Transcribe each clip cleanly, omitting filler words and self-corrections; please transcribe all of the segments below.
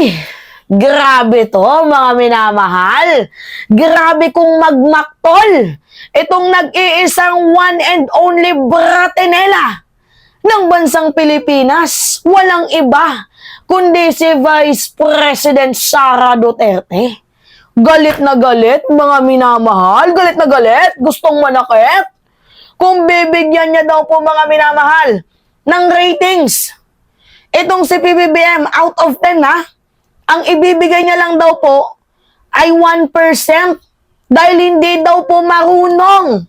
Ay, grabe to mga minamahal. Grabe kong magmaktol. Itong nag-iisang one and only Bratinela ng bansang Pilipinas. Walang iba kundi si Vice President Sara Duterte. Galit na galit mga minamahal. Galit na galit. Gustong manakit. Kung bibigyan niya daw po mga minamahal ng ratings, itong si PBBM out of 10 ang ibibigay niya lang daw po ay 1% dahil hindi daw po marunong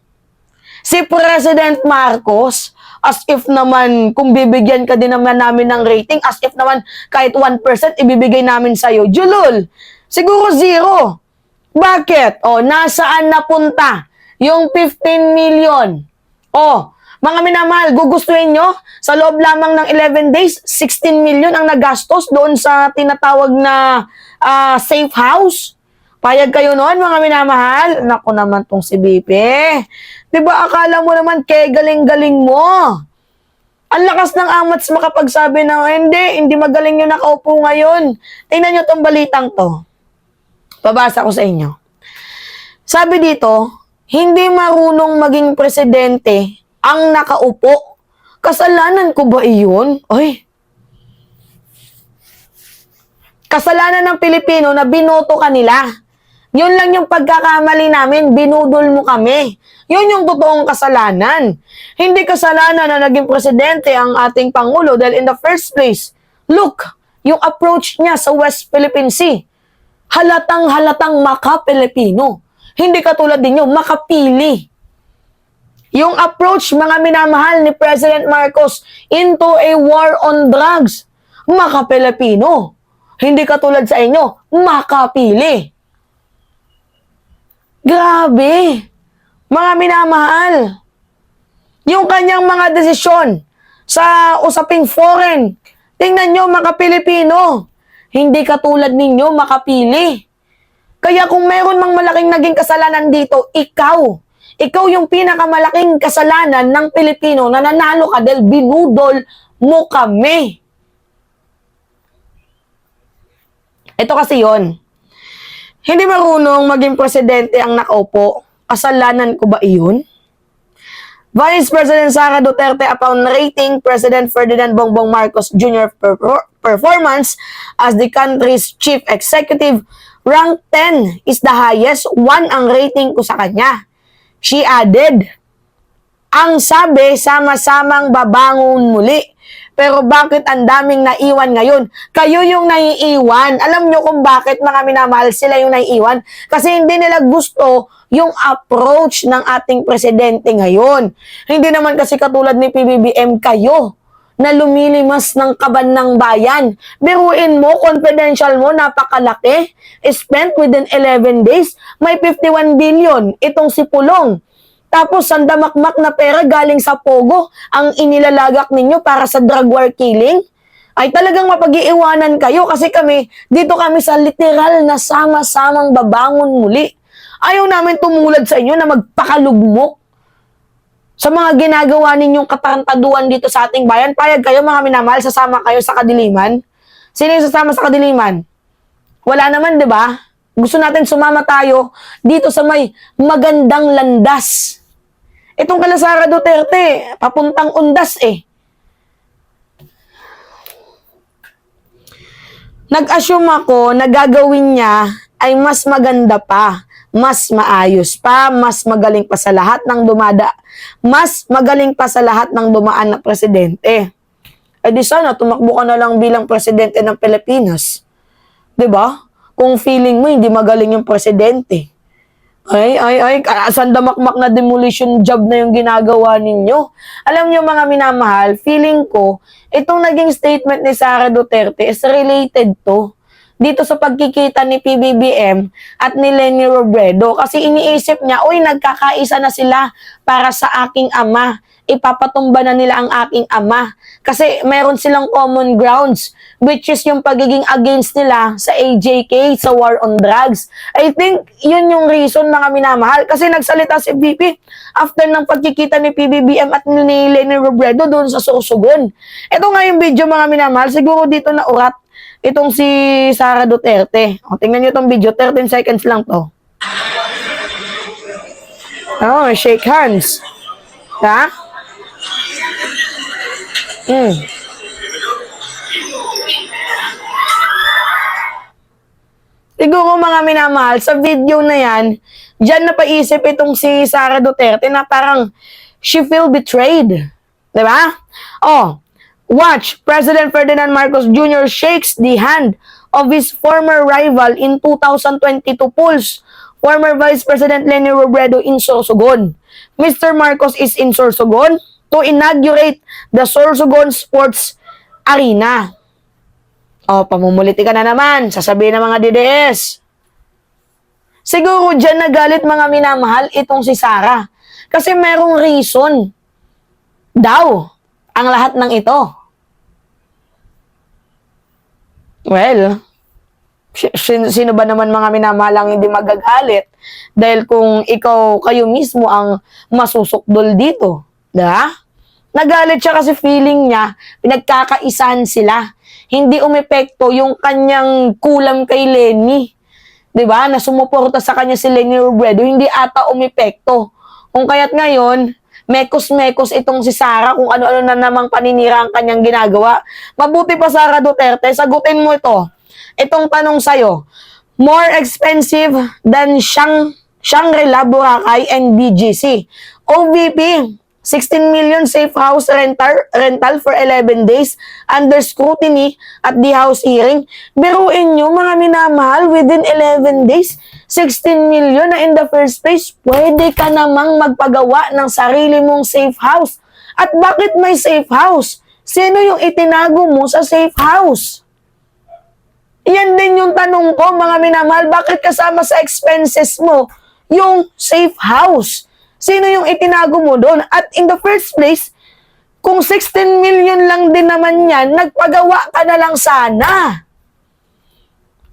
si President Marcos. As if naman kung bibigyan ka din naman namin ng rating, as if naman kahit 1% ibibigay namin sa'yo. Julul, siguro 0. Bakit? Nasaan napunta yung 15 million? Mga minamahal, gugustuhin nyo, sa loob lamang ng 11 days, 16 million ang nagastos doon sa tinatawag na safe house. Payag kayo noon, mga minamahal. Naku naman tong si BP. Diba, akala mo naman, galing-galing mo. Ang lakas ng amats makapagsabi na, hindi magaling yung nakaupo ngayon. Tingnan nyo tong balitang to. Babasa ko sa inyo. Sabi dito, hindi marunong maging presidente ang nakaupo. Kasalanan ko ba iyon? Ay. Kasalanan ng Pilipino na binoto kanila. Yun lang yung pagkakamali namin, binudol mo kami. Yun yung totoong kasalanan. Hindi kasalanan na naging presidente ang ating Pangulo dahil in the first place, look, yung approach niya sa West Philippine Sea, halatang maka-Pilipino. Hindi katulad din yung makapili. Yung approach, mga minamahal ni President Marcos into a war on drugs, maka-Pilipino. Hindi katulad sa inyo, makapili. Grabe. Mga minamahal. Yung kanyang mga desisyon sa usaping foreign, tingnan nyo, maka-Pilipino. Hindi katulad ninyo, makapili. Kaya kung meron mang malaking naging kasalanan dito, ikaw yung pinakamalaking kasalanan ng Pilipino na nanalo ka dahil binudol mo kami. Ito kasi yon. Hindi marunong maging presidente ang nakaupo. Kasalanan ko ba iyon? Vice President Sara Duterte upon rating President Ferdinand Bongbong Marcos Jr. performance as the country's chief executive, rank 10 is the highest. 1 ang rating ko sa kanya. She added, ang sabi, sama-samang babangon muli. Pero bakit ang daming naiwan ngayon? Kayo yung naiiwan. Alam nyo kung bakit, mga minamahal, sila yung naiiwan? Kasi hindi nila gusto yung approach ng ating presidente ngayon. Hindi naman kasi katulad ni PBBM kayo na lumilimas ng kaban ng bayan. Biruin mo, confidential mo, napakalaki. Spent within 11 days, may 51 billion. Itong si Pulong. Tapos, sandamakmak na pera galing sa Pogo ang inilalagak ninyo para sa drug war killing. Ay talagang mapag-iiwanan kayo kasi dito kami sa literal na sama-samang babangon muli. Ayaw namin tumulad sa inyo na magpakalugmok sa mga ginagawa ninyong katarantaduan dito sa ating bayan. Payag kayo, mga minamahal, sasama kayo sa kadiliman. Sino yung sasama sa kadiliman? Wala naman, di ba? Gusto natin sumama tayo dito sa may magandang landas. Itong kala Sara Duterte, papuntang undas Nag-assume ako na gagawin niya ay mas maganda pa, mas maayos pa, mas magaling pa sa lahat ng dumaan na presidente. Di sana tumakbo ka na lang bilang presidente ng Pilipinas. 'Di ba? Kung feeling mo hindi magaling yung presidente. Sandamakmak na demolition job na yung ginagawa ninyo. Alam nyo, mga minamahal, feeling ko, itong naging statement ni Sara Duterte is related to dito sa pagkikita ni PBBM at ni Leni Robredo. Kasi iniisip niya, nagkakaisa na sila para sa aking ama. Ipapatumba na nila ang aking ama. Kasi meron silang common grounds, which is yung pagiging against nila sa AJK, sa war on drugs. I think yun yung reason, mga minamahal. Kasi nagsalita si BP after ng pagkikita ni PBBM at ni Leni Robredo doon sa Sorsogon. Ito nga yung video, mga minamahal. Siguro dito na urat itong si Sara Duterte. O, tingnan nyo itong video, 13 seconds lang to. Oh, shake hands. Ha? Siguro mga minamahal, sa video na yan, dyan napaisip itong si Sara Duterte na parang she feel betrayed. Diba? Oh, watch, President Ferdinand Marcos Jr. shakes the hand of his former rival in 2022 polls. Former Vice President Leni Robredo in Sorsogon. Mr. Marcos is in Sorsogon to inaugurate the Sorsogon Sports Arena. O, pamumuliti ka na naman, sasabihin ng mga DDS. Siguro dyan nagalit mga minamahal itong si Sara. Kasi merong reason daw ang lahat ng ito. Well, sino ba naman mga minamahal ang hindi magagalit? Dahil kung kayo mismo ang masusukdol dito. Diba? Nagalit siya kasi feeling niya, pinagkakaisahan sila. Hindi umepekto yung kanyang kulam kay Leni. Diba? Na sumuporta sa kanya si Leni Robredo, hindi ata umepekto. Kung kaya't ngayon, mekos-mekos itong si Sara kung ano-ano na namang paninira ang kanyang ginagawa. Mabuti pa Sara Duterte, sagutin mo ito. Itong tanong sa'yo, more expensive than Shangri-La, Boracay, and BGC. OVP, 16 million safe house rental for 11 days under scrutiny at the House hearing. Biruin nyo mga minamahal, within 11 days, 16 million na in the first place, pwede ka namang magpagawa ng sarili mong safe house. At bakit may safe house? Sino yung itinago mo sa safe house? Yan din yung tanong ko mga minamahal, bakit kasama sa expenses mo yung safe house? Sino yung itinago mo doon? At in the first place, kung 16 million lang din naman yan, nagpagawa ka na lang sana.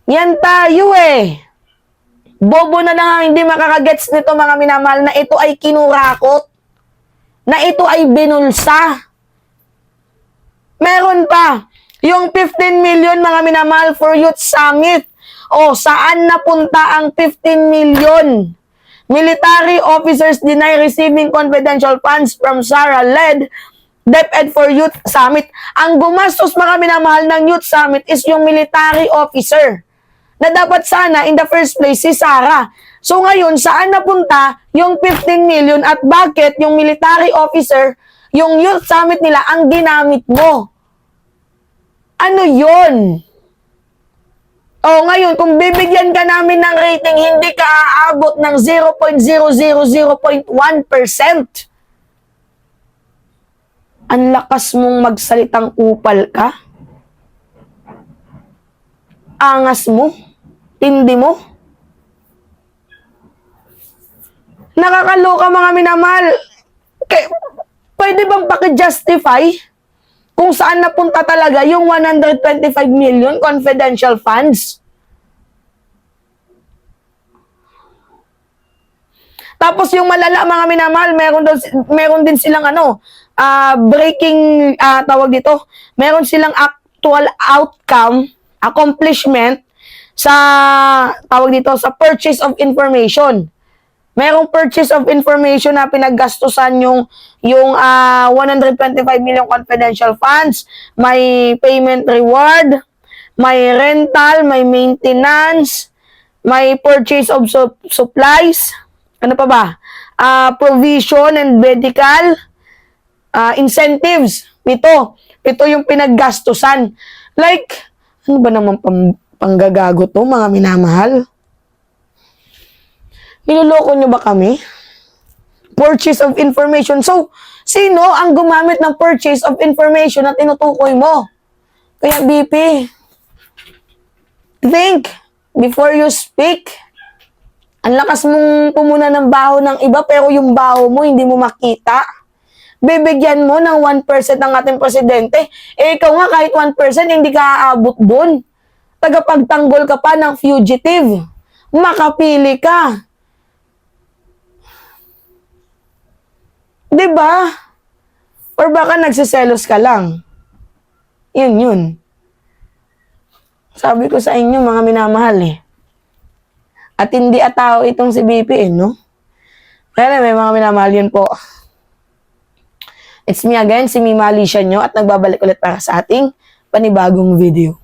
Yan tayo eh. Bobo na lang ang hindi makakagets nito mga minamahal na ito ay kinurakot. Na ito ay binulsa. Meron pa, yung 15 million mga minamahal for Youth Summit. O, saan napunta ang 15 million? Military officers deny receiving confidential funds from Sara-led DepEd for Youth Summit. Ang gumastos mga minamahal ng Youth Summit is yung military officer. Na dapat sana in the first place si Sara. So ngayon, saan napunta yung 15 million at bakit yung military officer, yung Youth Summit nila ang ginamit mo? Ano yun? O ngayon, kung bibigyan ka namin ng rating, hindi ka aabot ng 0.000.1%. Ang lakas mong magsalitang upal ka? Angas mo? Tindi mo? Nakakaloka mga minamahal. Pwede bang paki-justify kung saan napunta talaga yung 125 million confidential funds? Tapos yung malala mga minamahal, meron din silang breaking tawag dito. Meron silang actual outcome, accomplishment sa tawag dito sa purchase of information. Merong purchase of information na pinaggastusan yung 125 million confidential funds, may payment reward, may rental, may maintenance, may purchase of supplies, ano pa ba? Provision and medical incentives. Ito yung pinaggastusan. Like, ano ba naman panggagago to, mga minamahal? Niloloko nyo ba kami? Purchase of information. So, sino ang gumamit ng purchase of information na tinutukoy mo? Kaya, BP, think before you speak. Ang lakas mong pumuna ng baho ng iba, pero yung baho mo, hindi mo makita. Bibigyan mo ng 1% ng ating presidente. Eh, ikaw nga, kahit 1%, hindi ka aabot dun. Tagapagtanggol ka pa ng fugitive. Makapili ka. Diba? Or baka nagsiselos ka lang. Yun. Sabi ko sa inyo, mga minamahal eh. At hindi atao itong si BP no? Pero may mga minamahal yun po. It's me again, si Mima Alicia nyo at nagbabalik ulit para sa ating panibagong video.